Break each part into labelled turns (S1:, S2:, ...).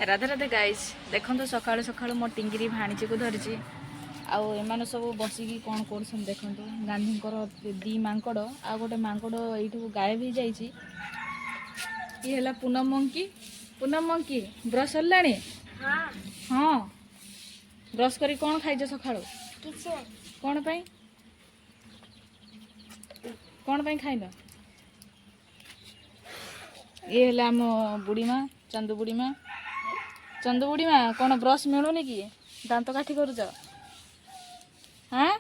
S1: Radhe Radhe guys देखो सकाळु सकाळु मो टिंगिरी भाणीजी को धरिची आउ एमाने सब बसिकी कौन कर देखो गांधी दी मांकड़ आ गोटे मांकड़ यू गायब हो जाइए ये है पूनम मंकी ब्रश सरला हाँ ब्रश करी कौन खाइज सकाळु कौन पाई खाइन ये है आम बुढ़ीमा चंदू बुढ़ीमा कौन ब्रश मिलूनी कि दांत काठी करुच हाँ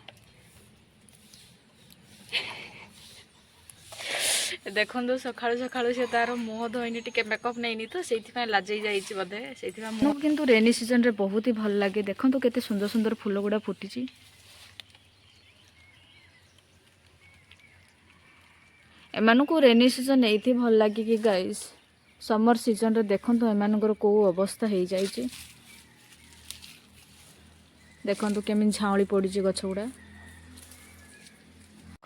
S1: देखो सकाळु सकाळु से तार मुह धोईनी टिके मेकअप नहीं तो से लाजई जाइए बोधे से किंतु रेनी सीजन रे बहुत ही भल लगे देखो केते सुंदर सुंदर फूल गुड़ा फुटी एमान को रेनी सीजन ये भल लगे कि गाइस समर सीजन रे देखो एमानकर को अवस्था हो जाइए देखो केमी झाऊली पड़ी गछ गुड़ा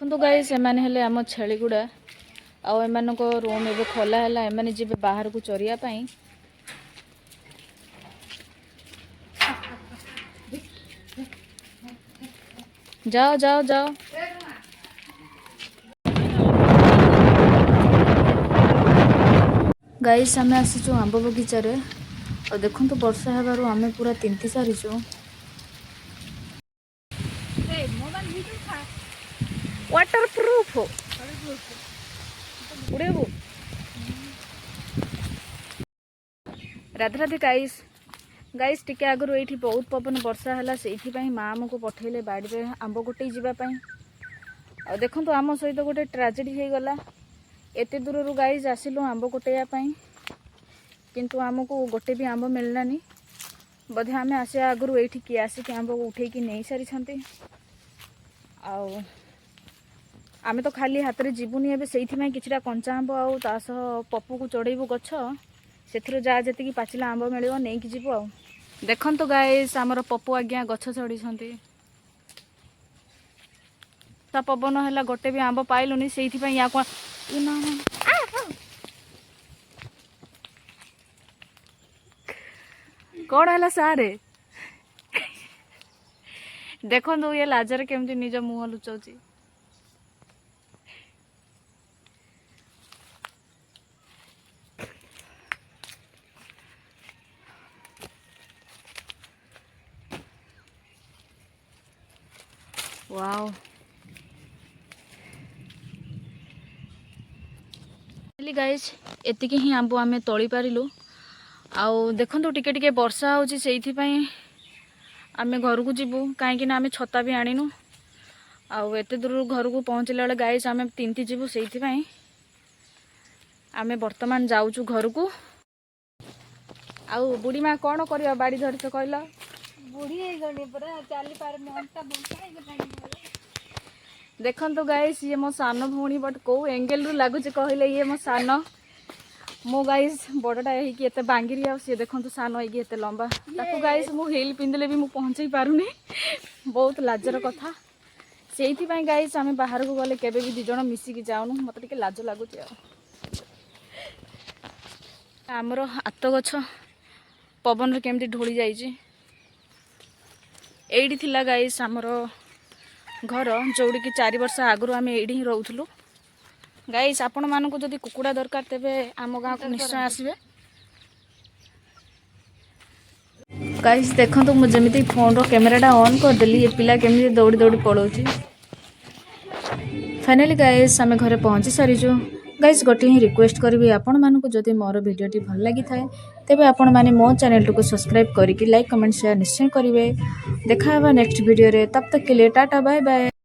S1: देखो गाइस एमाने हेले आम छेली गुड़ा आउ एमान रूम एवं खोला है एमाने जी बाहर को चरिया पाई जाओ जाओ जाओ गाइस आम आसीचु आंब बगीचार और देखो तो वर्षा हेबार आम पूरा तिंती सारीचु वाटर प्रूफ उड़ेबू राधे राधे गाइस गाइस टिके आगु ये बहुत पवन वर्षा है से माँ आमको पठेले बाड़ी में आंब गोटे जावाई आ देखो तो आम सहित गोटे ट्राजेडी हो गला एत दूर गाइस आसिलु आंब गोटेयापाई किंतु आमको गोटे भी आंब मिललानी बोधे आम आसिया आगु ये किए आसिक आंब उठेकी नहीं सारी आमे तो खाली हाथ में जीवनी एवं से किछटा कंचा आंब आस पप्पू को चढ़ेबू गछ से जहाँ जी पाचिला आंब मिल नहीं कि जीव आ देखो तो गाइस आमर पप्पू आज्ञा गछ चढ़ी पवन है गोटे भी आंब पाइलुनी से या कौन है सारे देखो ये लाजर केमती निज मुह लुचाऊँ वाओ गाइस एतिकी ही आंब आम तोली पारिलु आउ देखो टिके टिके वर्षा होची सेइथिपाई आमे घर को जीवु कहीं आमे छता भी आनिनु आउ एते दूर घर को पहुँचला बेले गाइस आमे तिंती जीवु सेइथिपाई आमे वर्तमान जाऊचु घर को आउ बुढ़ी माँ कौन कर बाड़ी धरी तो कहला
S2: बुढ़ी चली पार
S1: देखो तो गाइस ये मो सान भौणी बट कौ एंगल रु लगुच कहले ये मो सान मो गाइस बड़टा होते बांगिरी आ सी देखो सान होते लंबा ताकू गाइस मु हिल पिंधले भी मुझे पहुँचे पारुनी बहुत लाजर कथा से गाइस आम बाहर को गले केबे भी दिजण मिसिकी जाऊनु मत टिके लाज लगुच आमर हाथ गछ पवन रे केमती ढोली जाइए एठी थिला गाइस आमर घर जोड़ी की 4 वर्ष आगु आम एठी ही रोथलु गाइस आपण मानक जदि कुकुड़ा दरकार तेबे आम गाँव को निश्चय आसबे गाइस देखो तो मुझे जमी फोन रो कैमेराटा ऑन करदेली ये पिला केमती दौड़ी दौड़ी पड़ोची फाइनाली गाइस आम घरे पहुँची सारीचु गाइस गोटे ही रिक्वेस्ट करी आपण मानक जदि मोर वीडियोटी भल लगी थाए तेबे आपण माने मो चैनल को सब्सक्राइब करिकी लाइक कमेंट शेयर निश्चय करेंगे देखा नेक्स्ट वीडियो रे तब तक के लिए टाटा बाय बाय।